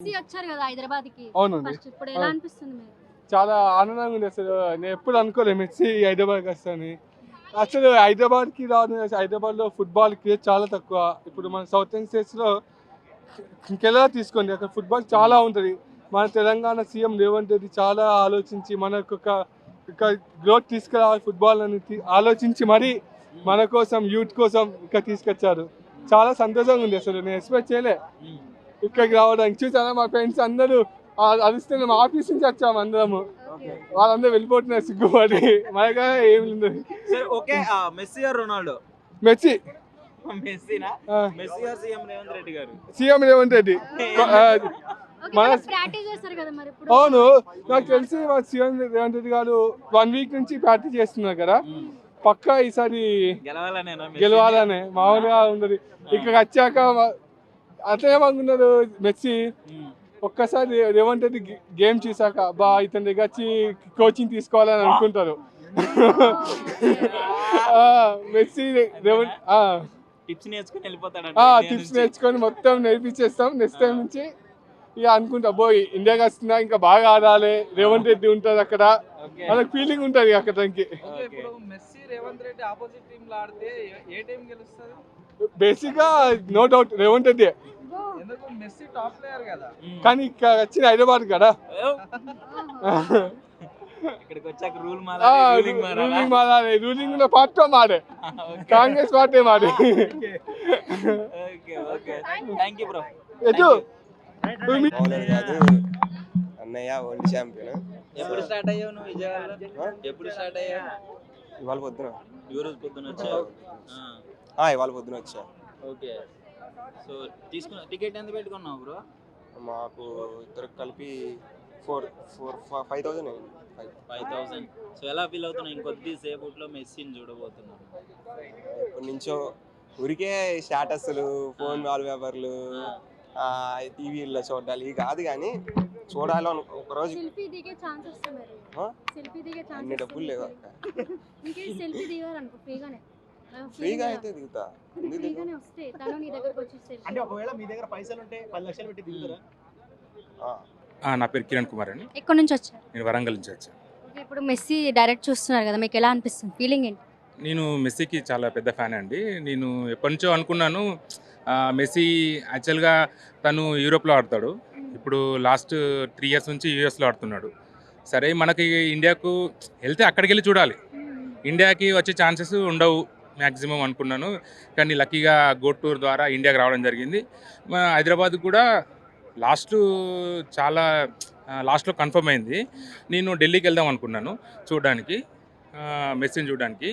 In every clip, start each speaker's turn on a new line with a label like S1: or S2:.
S1: వచ్చారు కదా హైదరాబాద్కి.
S2: అవునండి.
S1: ఫస్ట్ ఇప్పుడు ఎలా అనిపిస్తుంది మీకు?
S2: చాలా ఆనందంగా ఉంది అసలు. నేను ఎప్పుడు అనుకోలేదు మెస్సీ హైదరాబాద్కి వస్తానని. అసలు హైదరాబాద్కి రావడం, హైదరాబాద్లో ఫుట్బాల్ క్రేజ్ చాలా తక్కువ. ఇప్పుడు మన సౌత్ ఇండియన్ స్టేట్స్లో ఇంకెలా తీసుకోండి, అక్కడ ఫుట్బాల్ చాలా ఉంటుంది. మన తెలంగాణ సీఎం రేవంత్ రెడ్డి చాలా ఆలోచించి మనకు ఒక గ్రోత్ తీసుకురావాలి ఫుట్బాల్ అని ఆలోచించి మరీ మన కోసం యూత్ కోసం ఇక్కడ తీసుకొచ్చారు. చాలా సంతోషంగా ఉంది అసలు. నేను ఎక్స్పెక్ట్ చేయలే ఇక్కడికి రావడానికి. చూసారా మా ఫ్రెండ్స్ అందరూ అరిస్తే మేము ఆఫీస్ నుంచి వచ్చాము అందరము. వాళ్ళందరూ వెళ్ళిపోతున్నారు సిగ్గుపడి. మనగా ఏం లేదు.
S3: Okay, Messi or Ronaldo?
S2: Messi.
S3: మెస్సీనా? Messi or CM Revanth Reddy గారు?
S2: సీఎం రేవంత్ రెడ్డి.
S1: ప్రాక్టీస్ చేస్తారు కదా మరి ఇప్పుడు.
S2: అవును, నాకు తెలిసి మా సీఎం రేవంత్ రెడ్డి గారు 1 వీక్ నుంచి ప్రాక్టీస్ చేస్తున్నారు కదా. పక్కా ఈసారి గెలవాలనే మామూలుగా ఉండదు. ఇక్కడ వచ్చాక అట్లా ఏమనుకున్నారు మెస్సీ, ఒక్కసారి రేవంత్ రెడ్డి గేమ్ చూసాక బా ఇతని దగ్గర వచ్చి కోచింగ్ తీసుకోవాలని అనుకుంటారు. మెస్సీ రేవంత్
S3: టిప్స్ నేర్చుకుని వెళ్ళిపోతాడు.
S2: టిప్స్ నేర్చుకొని మొత్తం నేర్పించేస్తాం. నెక్స్ట్ టైం నుంచి ఇక అనుకుంటా పోయి ఇండియాకి వస్తున్నా ఇంకా బాగా ఆడాలి, రేవంత్ రెడ్డి ఉంటుంది అక్కడ, మనకు ఫీలింగ్ ఉంటుంది అక్కడ. బేసిక్ గా నో డౌట్ రేవంత్ రెడ్డి, కానీ ఇక్కడ వచ్చిన హైదరాబాద్ కదా రూలింగ్ మారాలి. రూలింగ్ లో పార్టీ మారే, కాంగ్రెస్ పార్టీ మారే.
S4: అన్నయ్య వరల్డ్ ఛాంపియన్.
S3: ఎప్పుడు స్టార్ట్ అయ్యావు నువ్వు విజయవాడలో? ఎప్పుడు స్టార్ట్ అయ్యావు?
S4: ఇవాళ పొద్దున.
S3: ఈ రోజు పొద్దున వచ్చావు?
S4: ఇవాళ పొద్దున వచ్చా.
S3: ఓకే, సో తీసుకున్న టికెట్ ఎంత పెట్టుకున్నావు బ్రో?
S4: మాకు ఇద్దరు కలిపి 5,000 అయింది.
S3: 5,000. సో ఎలా ఫీల్ అవుతున్నావు ఇంకొద్ది సేపట్లో మెస్సీని చూడబోతున్నాను?
S4: ఇప్పటి నుంచో ఊరికే స్టాటస్లు, ఫోన్ వాల్ పేపర్లు, టీవీలో చూడాలి కాదు కానీ చూడాలి ఒకరోజు. అన్ని డబ్బులు లేవు అక్క. ఫ్రీగా అయితే దిగుతా.
S5: నా పేరు కిరణ్ కుమార్ అండి.
S1: ఎక్కడి నుంచి వచ్చారు?
S5: నేను వరంగల్ నుంచి వచ్చాను.
S1: ఇప్పుడు మెస్సీ డైరెక్ట్ చూస్తున్నారు కదా, మీకు ఎలా అనిపిస్తుంది? ఫీలింగ్ ఏంటి?
S5: నేను మెస్సీకి చాలా పెద్ద ఫ్యాన్ అండి. నేను ఎప్పటి నుంచో అనుకున్నాను మెస్సీ యాక్చువల్గా తను యూరోప్లో ఆడతాడు. ఇప్పుడు లాస్ట్ 3 years నుంచి యూఎస్లో ఆడుతున్నాడు. సరే మనకి ఇండియాకు వెళ్తే అక్కడికి వెళ్ళి చూడాలి, ఇండియాకి వచ్చే ఛాన్సెస్ ఉండవు మ్యాక్సిమం అనుకున్నాను. కానీ లక్కీగా గోట్ టూర్ ద్వారా ఇండియాకి రావడం జరిగింది. హైదరాబాద్ కూడా లాస్ట్లో కన్ఫర్మ్ అయింది. నేను ఢిల్లీకి వెళ్దాం అనుకున్నాను చూడడానికి, మెస్సీని చూడడానికి.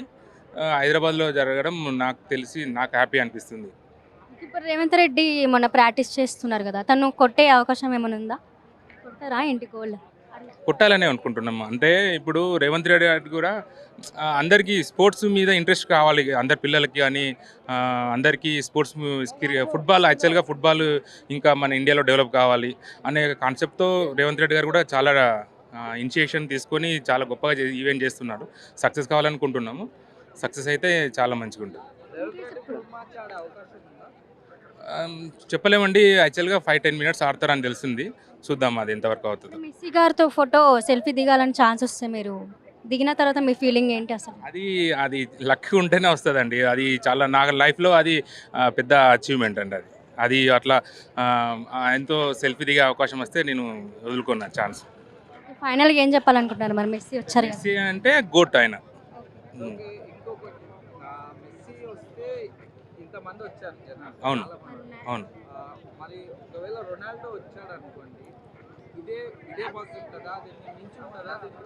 S5: హైదరాబాద్లో జరగడం నాకు హ్యాపీ అనిపిస్తుంది.
S1: ఇప్పుడు రేవంత్ రెడ్డి మొన్న ప్రాక్టీస్ చేస్తున్నారు కదా, తను కొట్టే అవకాశం ఏమైనా ఉందా? కొట్టారా ఏంటి గోల్?
S5: కొట్టాలనే అనుకుంటున్నాము. అంటే ఇప్పుడు రేవంత్ రెడ్డి గారికి కూడా అందరికీ స్పోర్ట్స్ మీద ఇంట్రెస్ట్ కావాలి, అందరి పిల్లలకి కానీ అందరికీ స్పోర్ట్స్ ఫుట్బాల్, యాక్చువల్గా ఫుట్బాల్ ఇంకా మన ఇండియాలో డెవలప్ కావాలి అనే కాన్సెప్ట్తో రేవంత్ రెడ్డి గారు కూడా చాలా ఇనిషియేషన్ తీసుకొని చాలా గొప్పగా ఈవెంట్ చేస్తున్నారు. సక్సెస్ కావాలనుకుంటున్నాము. సక్సెస్ అయితే చాలా మంచిగా ఉంటుంది. చెప్పలేమండి, యాక్చువల్గా 5-10 minutes ఆడతారని తెలిసింది. చూద్దాం అది ఎంతవరకు అవుతుందో.
S1: మెస్సీ గారితో ఫోటో సెల్ఫీ దిగాలని ఛాన్స్ వస్తే మీరు దిగిన తర్వాత మీ ఫీలింగ్ ఏంటి అసలు?
S5: అది లక్ ఉంటేనే వస్తుందండి. అది చాలా నా లైఫ్లో అది పెద్ద అచీవ్మెంట్ అండి. అది అట్లా ఆయనతో సెల్ఫీ దిగే అవకాశం వస్తే నేను వదులుకున్నా ఛాన్స్.
S1: ఫైనల్గా ఏం చెప్పాలనుకుంటున్నారు మరి? మెస్సీ వచ్చారు,
S5: మెస్సీ అంటే గోట్ ఆయన. అవును అవును.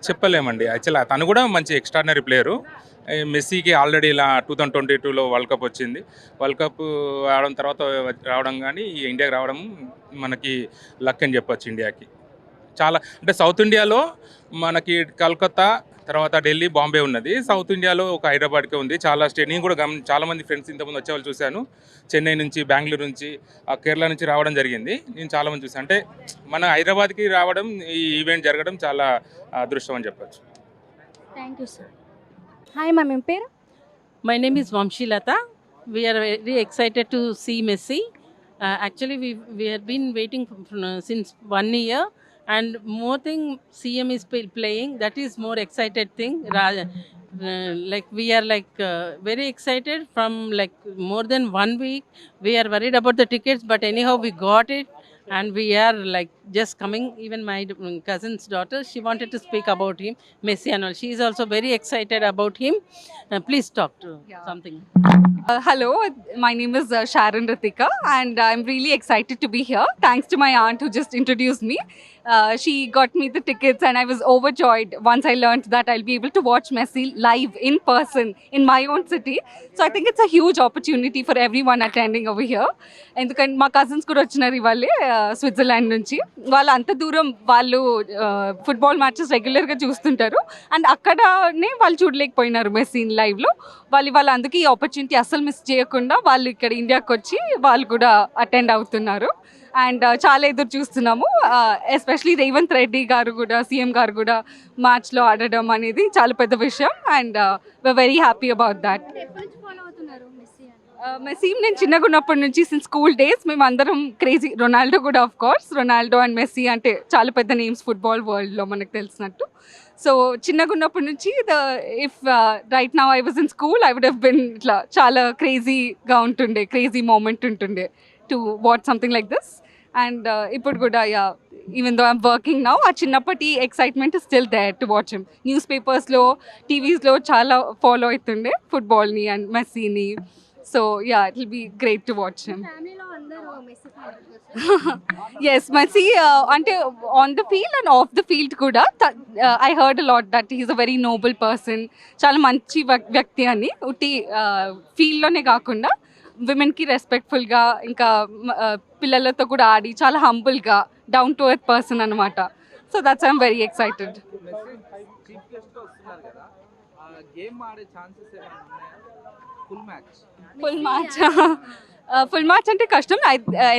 S5: చెప్పలేమండి. యాక్చువల్గా తను కూడా మంచి ఎక్స్ట్రాడినరీ ప్లేయరు. మెస్సీకి ఆల్రెడీ ఇలా 2022లో వరల్డ్ కప్ వచ్చింది. వరల్డ్ కప్ రావడం కానీ ఇండియాకి రావడం మనకి లక్ అని చెప్పొచ్చు. ఇండియాకి చాలా అంటే సౌత్ ఇండియాలో మనకి కలకత్తా, తర్వాత ఢిల్లీ, బాంబే ఉన్నది. సౌత్ ఇండియాలో ఒక హైదరాబాద్కే ఉంది. చాలా స్టేట్ నేను కూడా చాలామంది ఫ్రెండ్స్ ఇంతకుముందు వచ్చే వాళ్ళు చూశాను. చెన్నై నుంచి, బెంగళూరు నుంచి, కేరళ నుంచి రావడం జరిగింది. నేను చాలామంది చూశాను. అంటే మన హైదరాబాద్కి రావడం, ఈ ఈవెంట్ జరగడం చాలా అదృష్టం అని చెప్పచ్చు.
S1: Thank you sir. Hi ma'am, ఏం పేరు?
S6: My name is Vamshi Lata. We are very excited to see Messi. Actually, we have been waiting since 1 year, and more thing CM is playing. That is more excited thing. Like we are like very excited from like more than 1 week. We are worried about the tickets, but anyhow we got it, and we are like just coming. Even my cousin's daughter, she wanted to speak about him, Messi and all. She is also very excited about him. Please talk to something.
S7: Hello, my name is Sharon Ritika, and I'm really excited to be here. Thanks to my aunt who just introduced me. She got me the tickets, and I was overjoyed once I learned that I'll be able to watch Messi live in person in my own city. So I think it's a huge opportunity for everyone attending over here. ఎందుకంటే మా cousins కూడా వచ్చినారు ఇవాళే Switzerland నుంచి. వాళ్ళు అంత దూరం వాళ్ళు ఫుట్బాల్ మ్యాచెస్ రెగ్యులర్గా చూస్తుంటారు, అండ్ అక్కడనే వాళ్ళు చూడలేకపోయినారు మెస్సీని లైవ్లో. వాళ్ళు అందుకే ఈ ఆపర్చునిటీ అస్సలు మిస్ చేయకుండా వాళ్ళు ఇక్కడ ఇండియాకి వచ్చి వాళ్ళు కూడా అటెండ్ అవుతున్నారు. అండ్ చాలా ఎదురు చూస్తున్నాము. ఎస్పెషలీ రేవంత్ రెడ్డి గారు కూడా, సీఎం గారు కూడా మ్యాచ్లో ఆడడం అనేది చాలా పెద్ద విషయం, and we're very happy about that. Messi నేను చిన్నగా ఉన్నప్పటి నుంచి సిన్స్ స్కూల్ డేస్ మేము అందరం క్రేజీ. రొనాల్డో కూడా of course, Ronaldo and Messi అంటే చాలా పెద్ద నేమ్స్ ఫుట్బాల్ వరల్డ్లో మనకు తెలిసినట్టు. సో చిన్నగా ఉన్నప్పటి నుంచి if right now I was in school I would have been ఇట్లా చాలా క్రేజీగా ఉంటుండే, క్రేజీ మూమెంట్ ఉంటుండే to watch something like this. And ఇప్పుడు కూడా even though I'm working now, ఆ చిన్నప్పటి excitement is still there to watch him. News పేపర్స్లో, టీవీస్లో చాలా ఫాలో అవుతుండే ఫుట్బాల్ని అండ్ మెస్సీని. So yeah, it will be great to watch him. Yes, Messi ante on the field and off the field kuda I heard a lot that he is a very noble person. Chala manchi vyakti ani utti field lone kaakunda women ki respectful ga inka pillalato kuda aadi chala humble ga down to earth person anamata. So that's I'm very excited. Full match అంటే కష్టం,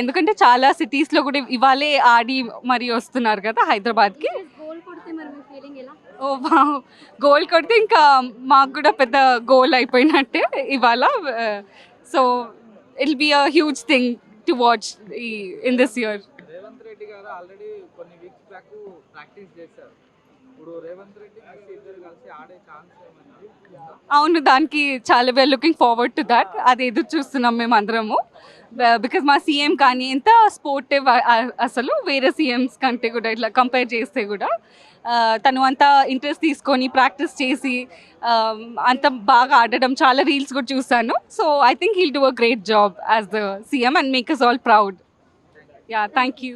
S7: ఎందుకంటే చాలా సిటీస్లో కూడా ఇవాళే ఆడి మరీ వస్తున్నారు కదా హైదరాబాద్కి. ఓ గోల్ కొడితే ఇంకా మాకు కూడా పెద్ద గోల్ అయిపోయినట్టే ఇవాళ. So it be a huge thing to watch in this year.
S8: Revanth Reddy గారు ఆల్రెడీ కొన్ని వీక్స్ బ్యాక్ ప్రాక్టీస్ చేశారు. ఇప్పుడు రేవంత్ రెడ్డి ఇద్దరు కలిసి ఆడే ఛాన్స్ ఏమైనా?
S7: అవును, దానికి చాలా we're looking forward to that. అది ఎదురు చూస్తున్నాం మేము అందరము. బికాజ్ మా సీఎం కానీ ఎంత స్పోర్టివ్ అసలు వేరే సీఎంస్ కంటే కూడా ఇట్లా కంపేర్ చేస్తే కూడా తను అంత ఇంట్రెస్ట్ తీసుకొని ప్రాక్టీస్ చేసి అంత బాగా ఆడడం చాలా రీల్స్ కూడా చూసాను. So I think he'll do a great job as the CM and make us all proud. Yeah, thank you.